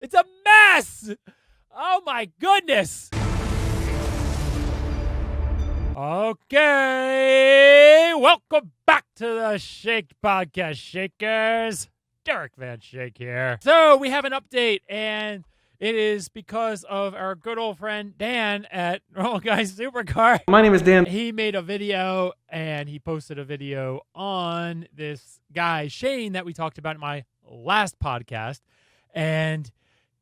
It's a mess. Oh my goodness. Okay, welcome back to the Shake Podcast, Shakers. Derek Van Shake here. So we have an update, and it is because of our good old friend Dan at Guy Supercar. My name is Dan. He made a video, and he posted a video on this guy, Shane, that we talked about in my last podcast. And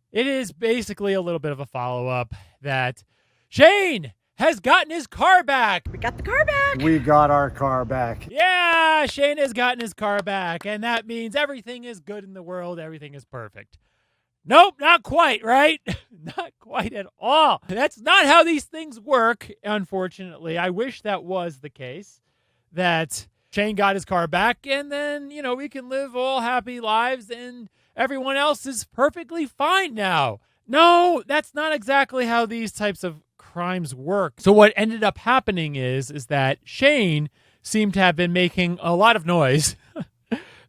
it is basically a little bit of a follow-up that Shane has gotten his car back. We got the car back. We got our car back. Yeah, Shane has gotten his car back, and that means everything is good in the world. Everything is perfect. Nope, not quite, right? Not quite at all. That's not how these things work, unfortunately. I wish that was the case, that Shane got his car back, and then, we can live all happy lives, and everyone else is perfectly fine now. No, that's not exactly how these types of crimes work. So what ended up happening is that Shane seemed to have been making a lot of noise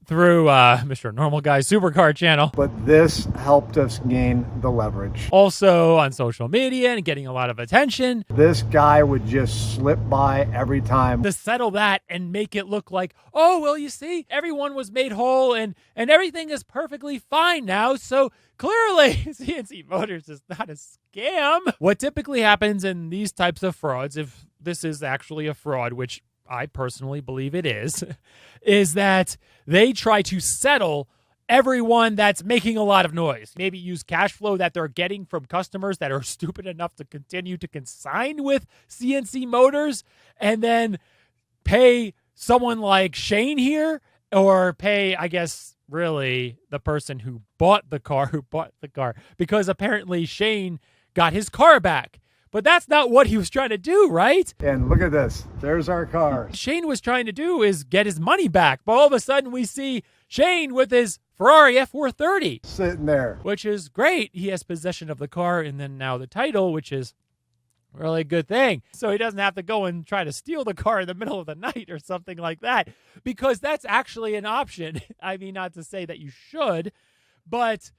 through Mr. Normal Guy Supercar channel. But this helped us gain the leverage. Also on social media and getting a lot of attention. This guy would just slip by every time. To settle that and make it look like, oh, well, you see, everyone was made whole and everything is perfectly fine now. So clearly, CNC Motors is not a scam. What typically happens in these types of frauds, if this is actually a fraud, which I personally believe it is that they try to settle everyone that's making a lot of noise. Maybe use cash flow that they're getting from customers that are stupid enough to continue to consign with CNC Motors, and then pay someone like Shane here, or pay, I guess, really the person who bought the car, because apparently Shane got his car back. But that's not what he was trying to do, right? And look at this. There's our car. Shane was trying to do is get his money back. But all of a sudden we see Shane with his Ferrari F430. Sitting there. Which is great. He has possession of the car and then now the title, which is really a good thing. So he doesn't have to go and try to steal the car in the middle of the night or something like that. Because that's actually an option. I mean, not to say that you should, but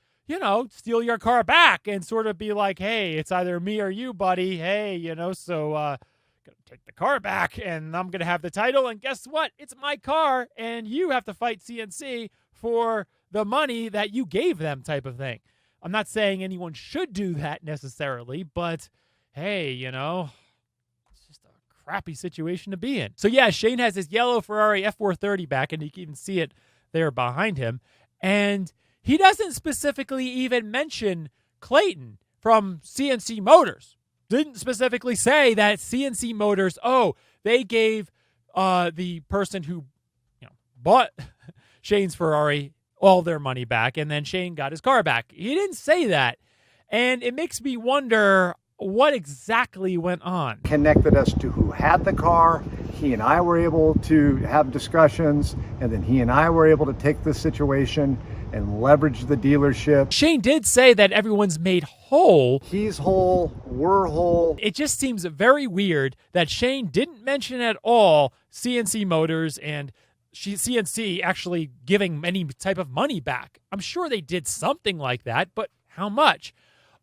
steal your car back and sort of be like, hey, it's either me or you, buddy. Hey, so gonna take the car back and I'm gonna have the title. And guess what? It's my car and you have to fight CNC for the money that you gave them, type of thing. I'm not saying anyone should do that necessarily, but hey, it's just a crappy situation to be in. So yeah, Shane has his yellow Ferrari F430 back, and you can even see it there behind him. And he doesn't specifically even mention Clayton from CNC Motors. Didn't specifically say that CNC Motors, they gave the person who bought Shane's Ferrari all their money back, and then Shane got his car back. He didn't say that. And it makes me wonder what exactly went on. Connected us to who had the car. He and I were able to have discussions, and then he and I were able to take this situation and leverage the dealership. Shane did say that everyone's made whole. He's whole, we're whole. It just seems very weird that Shane didn't mention at all CNC Motors and CNC actually giving any type of money back. I'm sure they did something like that, but how much?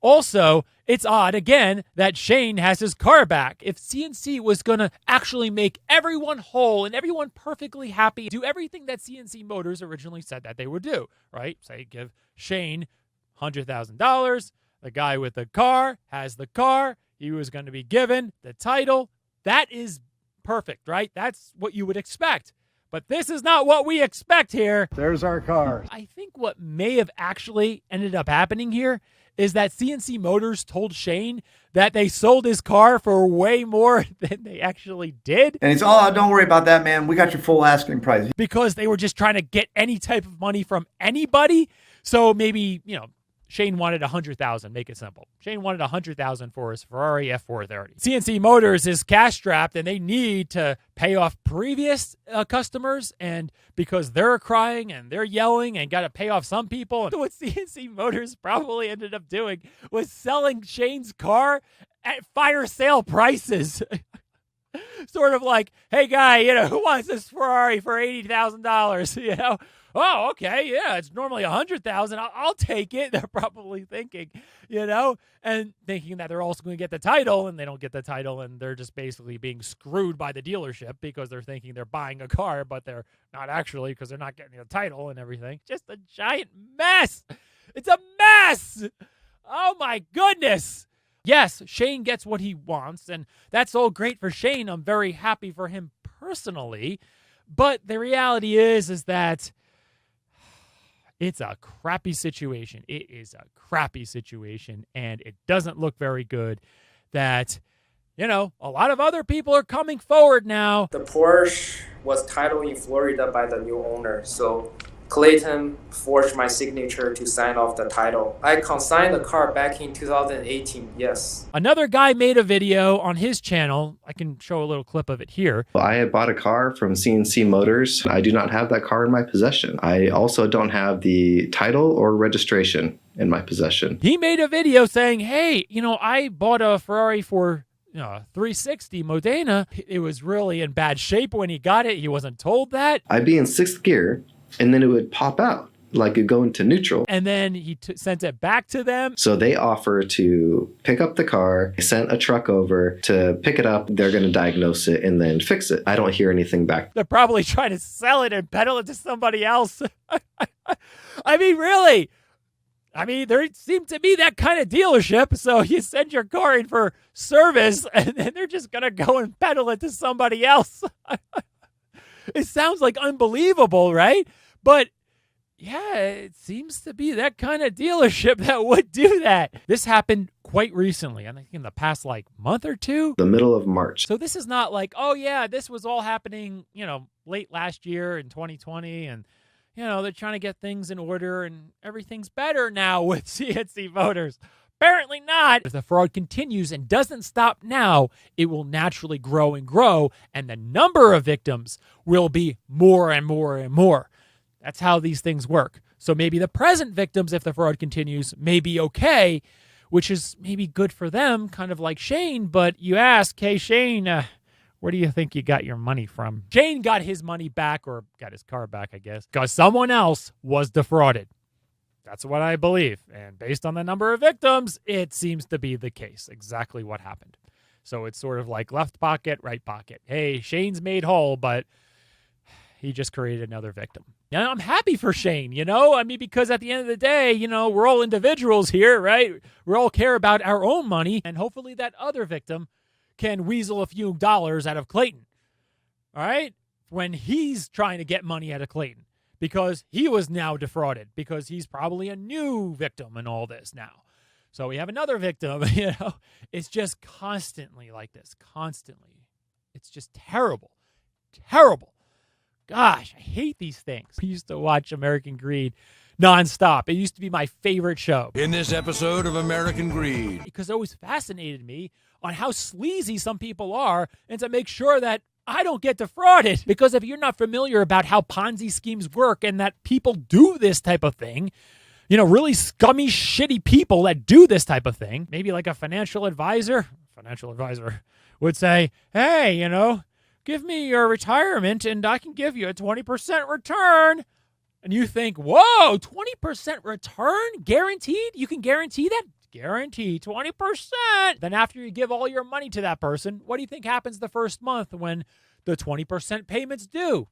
Also, it's odd, again, that Shane has his car back. If CNC was going to actually make everyone whole and everyone perfectly happy, do everything that CNC Motors originally said that they would do, right? Say, give Shane $100,000. The guy with the car has the car. He was going to be given the title. That is perfect, right? That's what you would expect. But this is not what we expect here. There's our car. I think what may have actually ended up happening here is that CNC Motors told Shane that they sold his car for way more than they actually did. And he's, don't worry about that, man. We got your full asking price. Because they were just trying to get any type of money from anybody. So maybe, Shane wanted $100,000, make it simple. Shane wanted $100,000 for his Ferrari F430. CNC Motors is cash strapped and they need to pay off previous customers, and because they're crying and they're yelling and got to pay off some people. And what CNC Motors probably ended up doing was selling Shane's car at fire sale prices. Sort of like, hey guy, who wants this Ferrari for $80,000? oh, okay, yeah, it's normally 100,000. I'll take it. They're probably thinking, and thinking that they're also going to get the title, and they don't get the title, and they're just basically being screwed by the dealership because they're thinking they're buying a car, but they're not actually because they're not getting the title and everything. Just a giant mess. It's a mess. Oh, my goodness. Yes, Shane gets what he wants, and that's all great for Shane. I'm very happy for him personally, but the reality is that it's a crappy situation. It is a crappy situation, and it doesn't look very good that, a lot of other people are coming forward now. The Porsche was titled in Florida by the new owner, so Clayton forged my signature to sign off the title. I consigned the car back in 2018, yes. Another guy made a video on his channel. I can show a little clip of it here. I had bought a car from CNC Motors. I do not have that car in my possession. I also don't have the title or registration in my possession. He made a video saying, hey, I bought a Ferrari for 360 Modena. It was really in bad shape when he got it. He wasn't told that. I'd be in 6th gear, and then it would pop out, like it'd go into neutral. And then he sent it back to them. So they offer to pick up the car, sent a truck over to pick it up. They're going to diagnose it and then fix it. I don't hear anything back. They're probably trying to sell it and peddle it to somebody else. I mean, really? There seemed to be that kind of dealership. So you send your car in for service, and then they're just going to go and peddle it to somebody else. It sounds like unbelievable, right? But yeah, it seems to be that kind of dealership that would do that. This happened quite recently, I think in the past month or two. The middle of March. So this is not like, oh yeah, this was all happening, late last year in 2020, and they're trying to get things in order and everything's better now with CNC Motors. Apparently not. If the fraud continues and doesn't stop now, it will naturally grow and grow, and the number of victims will be more and more and more. That's how these things work. So maybe the present victims, if the fraud continues, may be okay, which is maybe good for them, kind of like Shane. But you ask, hey, Shane, where do you think you got your money from? Shane got his money back, or got his car back, I guess, because someone else was defrauded. That's what I believe. And based on the number of victims, it seems to be the case. Exactly what happened. So it's sort of like left pocket, right pocket. Hey, Shane's made whole, but he just created another victim. Now, I'm happy for Shane, because at the end of the day, we're all individuals here, right? We all care about our own money, and hopefully that other victim can weasel a few dollars out of Clayton, all right? When he's trying to get money out of Clayton. Because he was now defrauded, because he's probably a new victim in all this now. So we have another victim, It's just constantly like this, constantly. It's just terrible, terrible. Gosh, I hate these things. I used to watch American Greed nonstop. It used to be my favorite show. In this episode of American Greed. Because it always fascinated me on how sleazy some people are, and to make sure that I don't get defrauded. Because if you're not familiar about how Ponzi schemes work and that people do this type of thing, really scummy, shitty people that do this type of thing, maybe like a financial advisor would say, hey, give me your retirement and I can give you a 20% return. And you think, whoa, 20% return? Guaranteed? You can guarantee that? Guarantee 20%. Then after you give all your money to that person, what do you think happens the first month when the 20% payments due?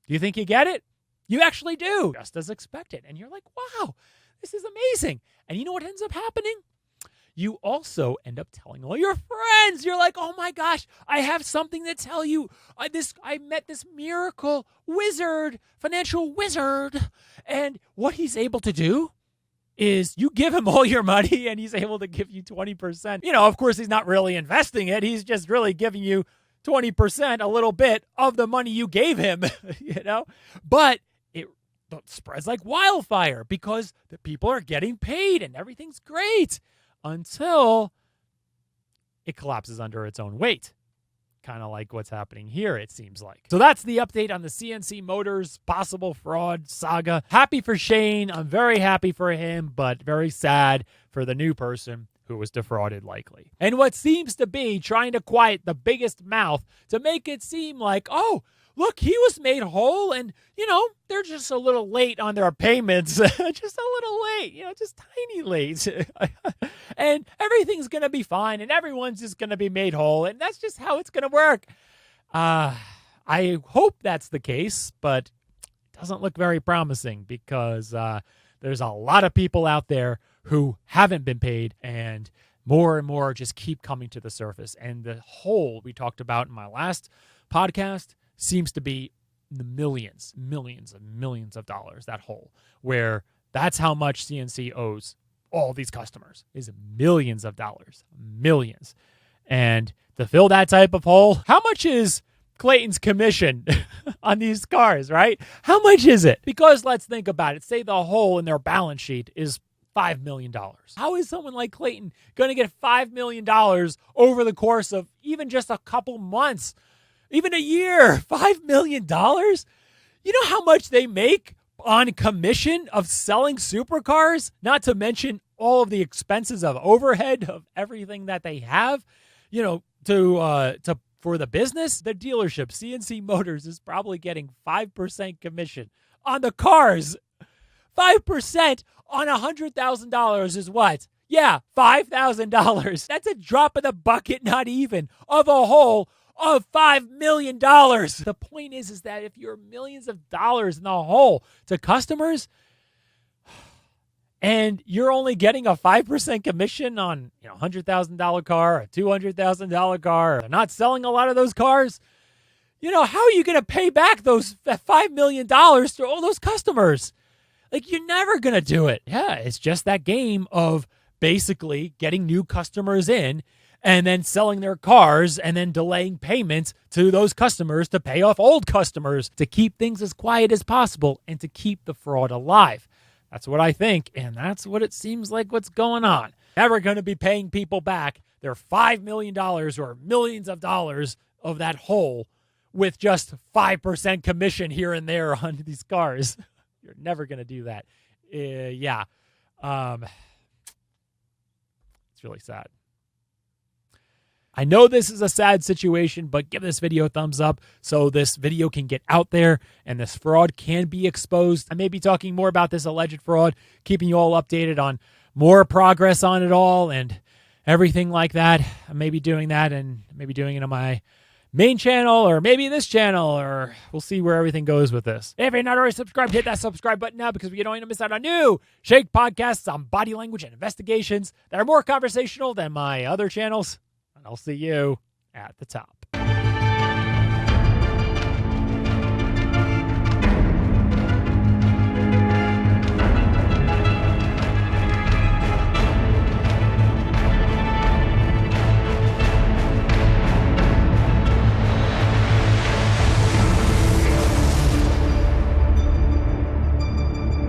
Do you think you get it? You actually do, just as expected. And you're like, wow, this is amazing. And you know what ends up happening? You also end up telling all your friends. You're like, oh my gosh, I have something to tell you. I met this miracle wizard, financial wizard. And what he's able to do is you give him all your money and he's able to give you 20%. Of course, he's not really investing it. He's just really giving you 20%, a little bit of the money you gave him, But it spreads like wildfire because the people are getting paid and everything's great until it collapses under its own weight. Kind of like what's happening here, it seems like. So that's the update on the CNC Motors possible fraud saga. Happy for Shane. I'm very happy for him, but very sad for the new person who was defrauded likely. And what seems to be trying to quiet the biggest mouth to make it seem like, oh, look, he was made whole, and, they're just a little late on their payments. Just a little late, just tiny late. And everything's going to be fine, and everyone's just going to be made whole, and that's just how it's going to work. I hope that's the case, but it doesn't look very promising because there's a lot of people out there who haven't been paid, and more just keep coming to the surface. And the hole we talked about in my last podcast seems to be the millions of dollars, that hole, where that's how much CNC owes all these customers, is millions of dollars, millions. And to fill that type of hole, how much is Clayton's commission on these cars, right? How much is it? Because let's think about it. Say the hole in their balance sheet is $5 million. How is someone like Clayton going to get $5 million over the course of even just a couple months, even a year? $5 million? You know how much they make on commission of selling supercars? Not to mention all of the expenses of overhead of everything that they have, for the business. The dealership, CNC Motors, is probably getting 5% commission on the cars. 5% on $100,000 is what? Yeah, $5,000. That's a drop in the bucket, not even, of a hole of $5 million. The point is that if you're millions of dollars in the hole to customers, and you're only getting a 5% commission on a $100,000 car, a $200,000 car, they're not selling a lot of those cars, how are you going to pay back those $5 million to all those customers? Like, you're never going to do it. Yeah, it's just that game of basically getting new customers in and then selling their cars and then delaying payments to those customers to pay off old customers to keep things as quiet as possible and to keep the fraud alive. That's what I think, and that's what it seems like what's going on. Never going to be paying people back their $5 million or millions of dollars of that hole with just 5% commission here and there on these cars. You're never going to do that. It's really sad. I know this is a sad situation, but give this video a thumbs up so this video can get out there and this fraud can be exposed. I may be talking more about this alleged fraud, keeping you all updated on more progress on it all and everything like that. I may be doing that and maybe doing it on my main channel or maybe this channel, or we'll see where everything goes with this. If you're not already subscribed, hit that subscribe button now because we don't want to miss out on new Schaik podcasts on body language and investigations that are more conversational than my other channels. And I'll see you at the top.